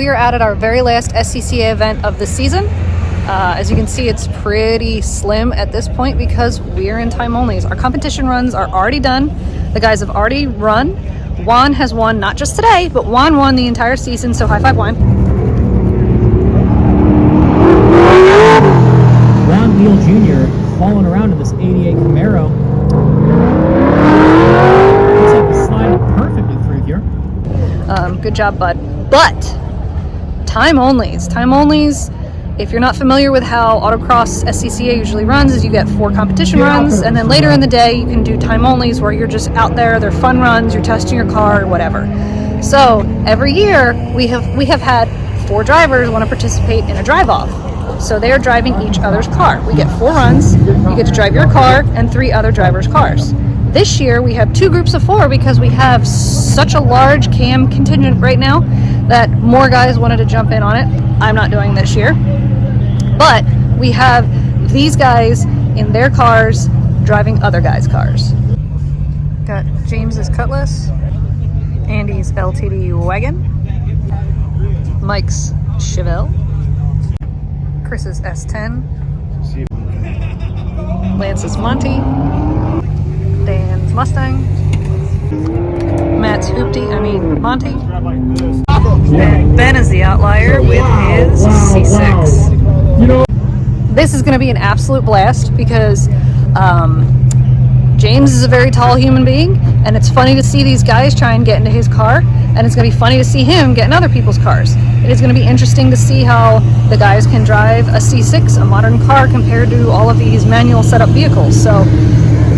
we are out at our very last SCCA event of the season. As you can see, it's pretty slim at this point because we're in time onlys. Our competition runs are already done. The guys have already run. Juan has won, not just today, but Juan won the entire season, so high five, Juan. Juan Neal Jr. falling around in this 88 Camaro. Looks like the slide perfectly through here. Good job, bud. But time onlys. Time onlys, if you're not familiar with how autocross SCCA usually runs, is you get 4 competition runs, and then later in the day you can do time onlys where you're just out there, they're fun runs, you're testing your car or whatever. So every year we have had 4 drivers want to participate in a drive-off. So they are driving each other's car. We get 4 runs, you get to drive your car and 3 other drivers' cars. This year we have 2 groups of 4 because we have such a large cam contingent right now that more guys wanted to jump in on it. I'm not doing this year. But we have these guys in their cars driving other guys' cars. Got James's Cutlass, Andy's LTD wagon, Mike's Chevelle, Chris's S10, Lance's Monty, Dan's Mustang, Matt's Monty, and Ben is the outlier with his C6. This is going to be an absolute blast because James is a very tall human being, and it's funny to see these guys try and get into his car, and it's going to be funny to see him get in other people's cars. It is going to be interesting to see how the guys can drive a C6, a modern car, compared to all of these manual setup vehicles. So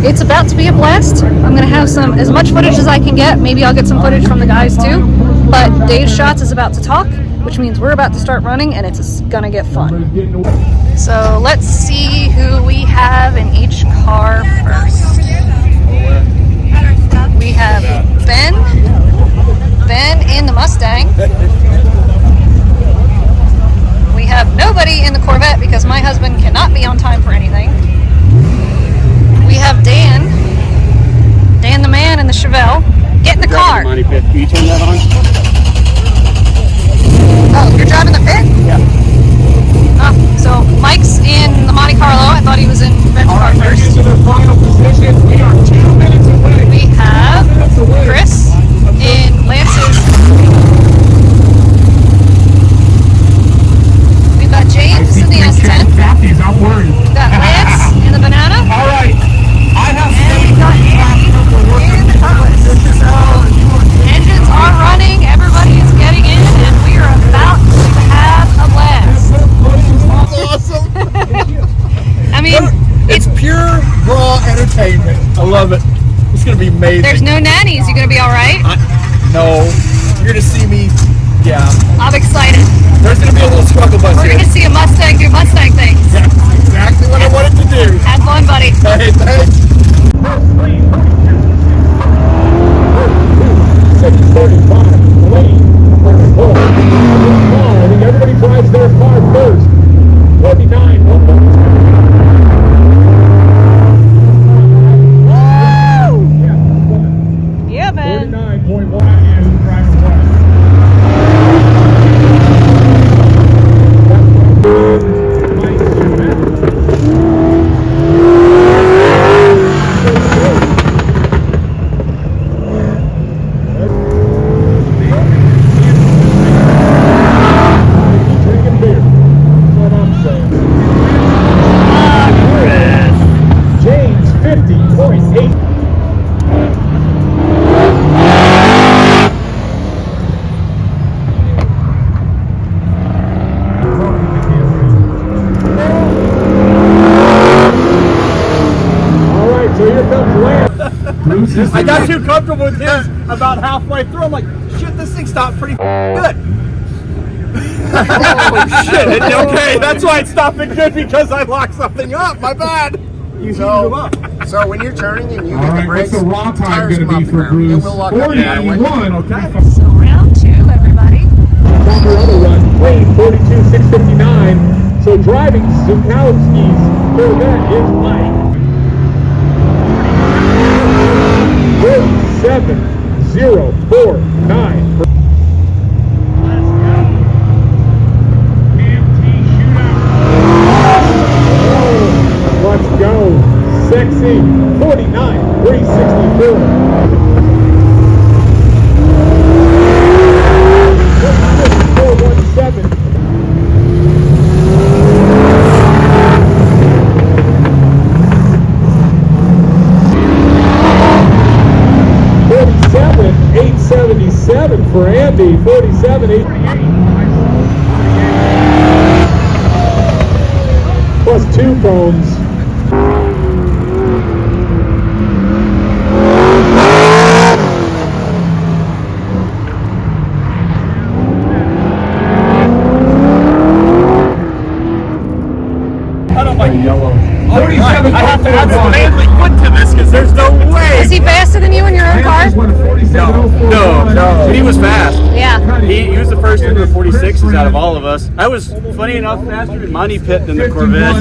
it's about to be a blast. I'm going to have as much footage as I can get. Maybe I'll get some footage from the guys too. But Dave Shots is about to talk, which means we're about to start running, and it's going to get fun. So let's see who we have in each car first. We have Ben in the Mustang. We have nobody in the Corvette because my husband cannot be on time for anything. We have Dan the man in the Chevelle. Get in the car. Can you turn that on? Oh, you're driving the pit? Yeah. Oh, so Mike's in the Monte Carlo. I thought he was in Ben's car first. To the final position. We are 2 minutes away. We have Chris in Lance's. We've got James in the S10. Kathy's not worried. We've got Lance in the Banana. All right. I have And we've got Andy in the Cutlass. So engines are running, everybody is getting in, and we are about to have a blast. awesome. I mean, it's pure raw entertainment. I love it. It's gonna be amazing. There's no nannies. You gonna be all right? No, you're gonna see me. Yeah. I'm excited. There's gonna be a little struggle bus We're here. gonna see a Mustang do Mustang things. Yeah, exactly what I wanted to do. Have fun, buddy. Hey, thanks. 6:35. Lane number 4. I think everybody drives their car first. 49. Yeah, man. 49.1 and driving west. Drinking beer. That's what I'm saying. James 50.8. I got too comfortable with his about halfway through. I'm like, shit, this thing stopped pretty good. Oh, shit. Okay, that's why it's stopping good because I locked something up. My bad. So when you're turning and you All hit right, the brakes, what's the raw time tires going to come be up for and Bruce? it will lock up right away. 41, okay. So round 2, everybody. Other run, lane 42.659. So driving Zukowski's Corvette is Mike. 47.049. $47,877 for Andy. $47,848 plus 2 cones. I don't like yellow. 47. I have to add some manly foot to this because there's no way. Is he faster than you in your own car? No. He was fast. Yeah. He was the first in the 46s out of all of us. I was, funny enough, faster in Monty Pitt than the Corvette.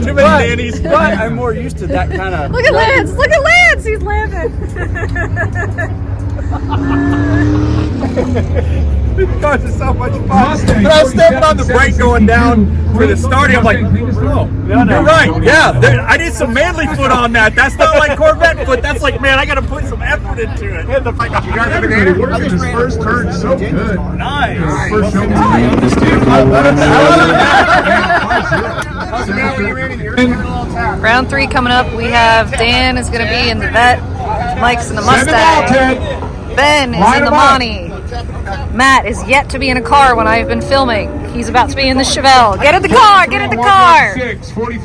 Too many nannies. But I'm more used to that kind of. Look at Lance! Look at Lance! He's laughing. This cars is so much fun. But I was stepping on the brake going down for the starting. I'm like, oh, no. You're right. Yeah, I did some manly foot on that. That's not like Corvette foot. That's like, man, I got to put some effort into it. You got the banana? His first turn so good. Nice. First show Round 3 coming up. We have Dan is going to be in the Vet. Mike's in the Mustang. Ben is in the Monty. Matt is yet to be in a car when I've been filming. He's about to be in the Chevelle. Get in the car! Get in the car!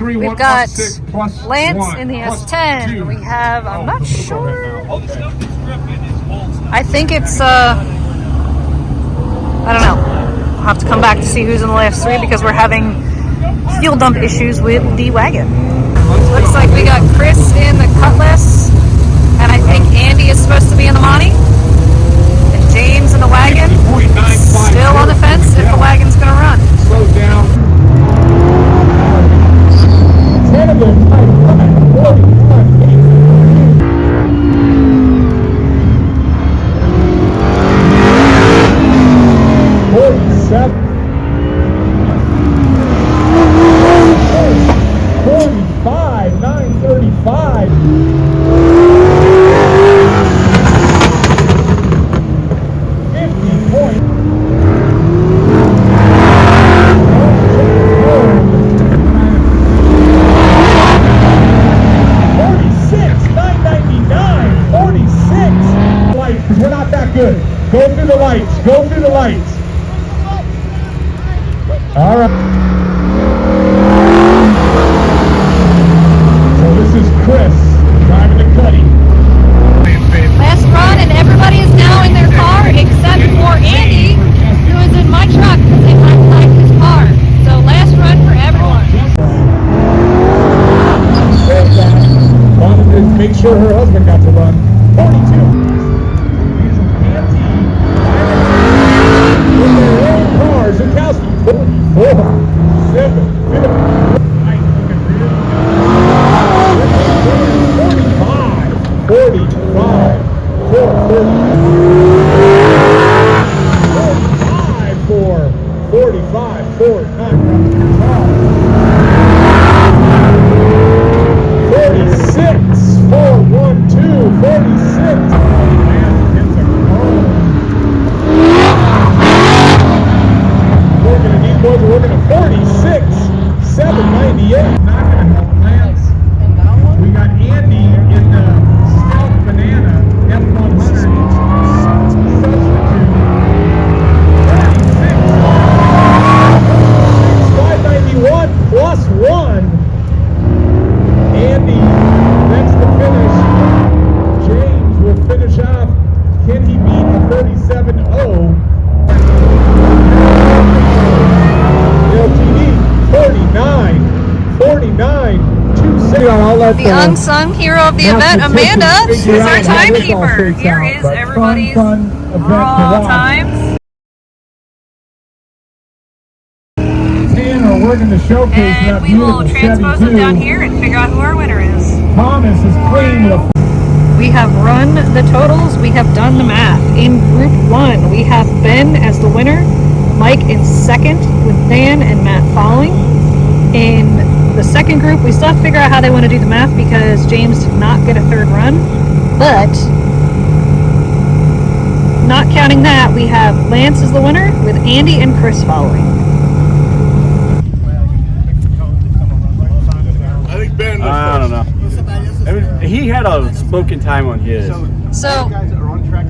We've got Lance in the S10. We have, I'm not sure. I think it's, I don't know. I'll have to come back to see who's in the last 3 because we're having fuel dump issues with the wagon. Looks like we got Chris in the Cutlass, and I think Andy is supposed to be in the Monty. James in the wagon, still on the fence if the wagon's going to run. Slow down. 10 of them, 47. 45, 935. 46. We're not that good. Go through the lights. Go through the lights. All right. So this is Chris driving the Cuddy. Last run, and everybody is now in their car except for Andy, who is in my truck because they might like his car. So last run for everyone. Wanted to make sure her husband got to run. 42. With their own cars, Zukowski. 44, 7, 45, 45, 45, 4, 46, 4, 1, 2, 46. We're going to 46, 798. Not going to help Lance. We got Andy in the Stealth Banana F100 substitute. 46, 591 plus 1. Andy, that's the finish. James will finish off. Can he beat a 37-0? LTD 49, 260. The unsung hero of the event, Amanda, is our timekeeper. Here is everybody's raw times. Tanner working the showcase. And we will transpose them down here and figure out who our winner is. Thomas is clean with a. We have run the totals. We have done the math. In Group 1, we have Ben as the winner, Mike in second with Dan and Matt following. In the second group, we still have to figure out how they want to do the math because James did not get a third run. But not counting that, we have Lance as the winner with Andy and Chris following. I think Ben was I don't know. He had a smoking time on his. So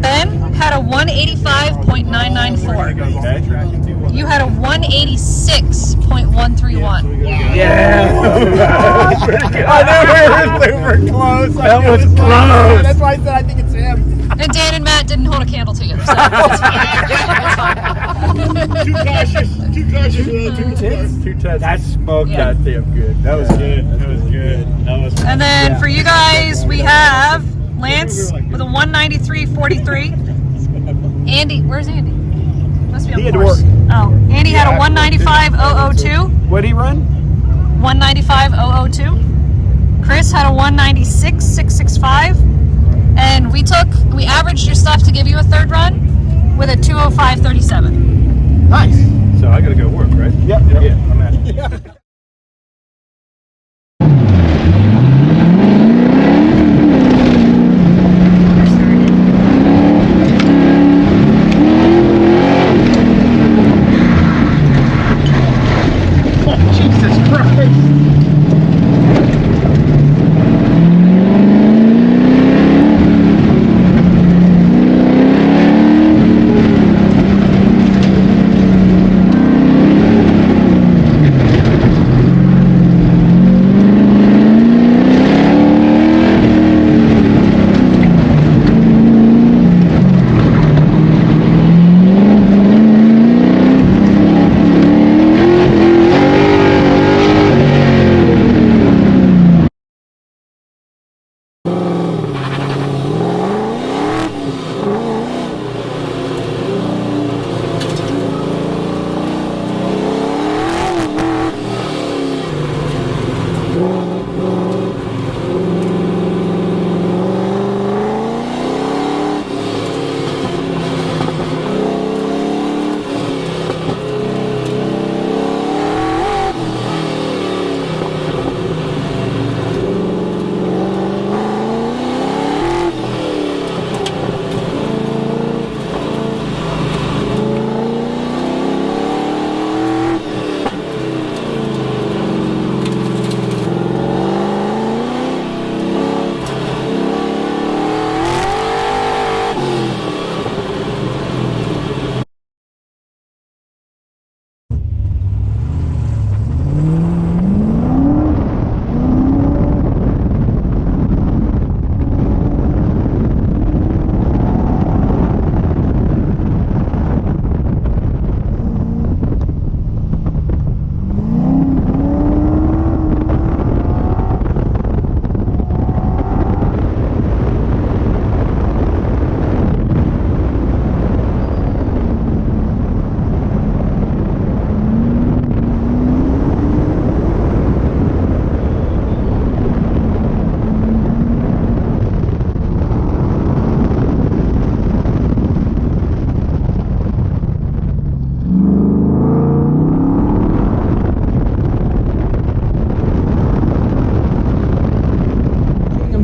Ben had a 185.994. Okay. You had a 186.131. Yeah. I knew we were super close. That was close. That's why I said I think it's him. And Dan and Matt didn't hold a candle to you. So that's fine. Too cautious. Too cautious. Two tests. That smoked Yeah. that damn good. That was good. That was good. That was. And then for you guys, we have Lance with a 193.43. Andy, where's Andy? Must be on He had to course. work. Oh, Andy had a 195.002. What'd he run? 195.002. Chris had a 196.665. And we averaged your stuff to give you a third run with a 205.37. Nice. So I gotta go work, right? Yep. Yeah, I'm at it. Jesus Christ.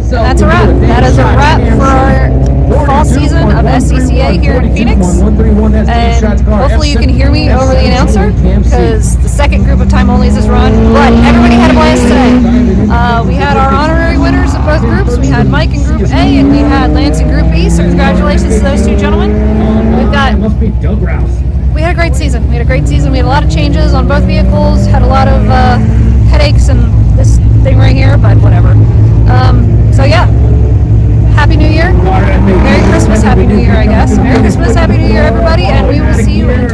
That's a wrap. That is a wrap for our fall season of SCCA here in Phoenix. And hopefully you can hear me over the announcer because the second group of time onlys is run. But everybody had a blast today. We had our honorary winners of both groups. We had Mike in Group A and we had Lance in Group B. So congratulations to those two gentlemen. We had a great season. We had a a lot of changes on both vehicles. Had a lot of headaches and this thing right here, but whatever. So yeah, Happy New Year. Merry Christmas, Happy New Year, I guess. Merry Christmas, Happy New Year, everybody, and we will see you in